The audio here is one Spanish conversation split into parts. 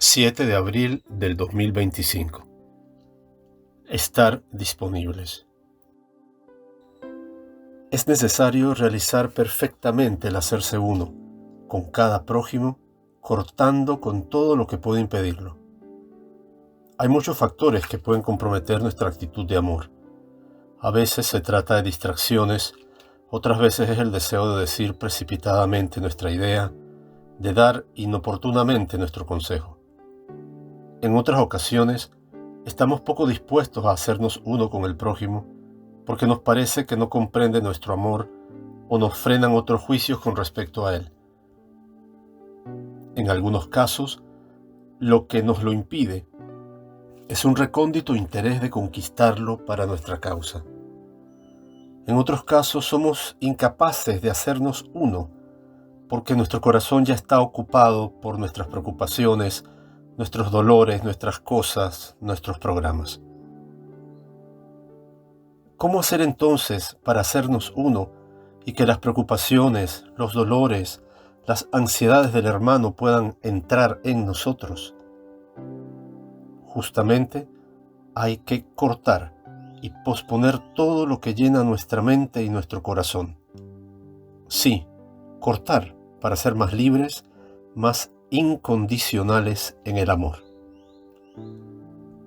7 de abril del 2025. Estar disponibles. Es necesario realizar perfectamente el hacerse uno con cada prójimo, cortando con todo lo que puede impedirlo. Hay muchos factores que pueden comprometer nuestra actitud de amor. A veces se trata de distracciones, otras veces es el deseo de decir precipitadamente nuestra idea, de dar inoportunamente nuestro consejo. En otras ocasiones, estamos poco dispuestos a hacernos uno con el prójimo porque nos parece que no comprende nuestro amor o nos frenan otros juicios con respecto a él. En algunos casos, lo que nos lo impide es un recóndito interés de conquistarlo para nuestra causa. En otros casos, somos incapaces de hacernos uno porque nuestro corazón ya está ocupado por nuestras preocupaciones, nuestros dolores, nuestras cosas, nuestros programas. ¿Cómo hacer entonces para hacernos uno y que las preocupaciones, los dolores, las ansiedades del hermano puedan entrar en nosotros? Justamente hay que cortar y posponer todo lo que llena nuestra mente y nuestro corazón. Sí, cortar para ser más libres, más incondicionales en el amor.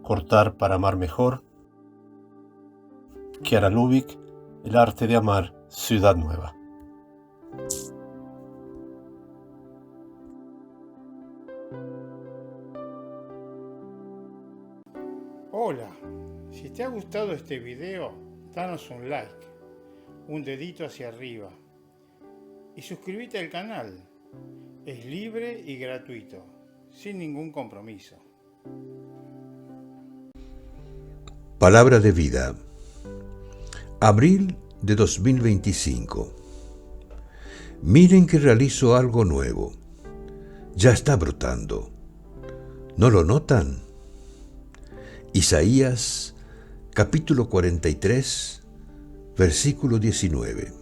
Cortar para amar mejor. Chiara Lubich, El arte de amar, Ciudad Nueva. Hola, si te ha gustado este video, danos un like, un dedito hacia arriba y suscríbete al canal. Es libre y gratuito, sin ningún compromiso. Palabra de vida. Abril de 2025. Miren que realizo algo nuevo. Ya está brotando. ¿No lo notan? Isaías, capítulo 43, versículo 19.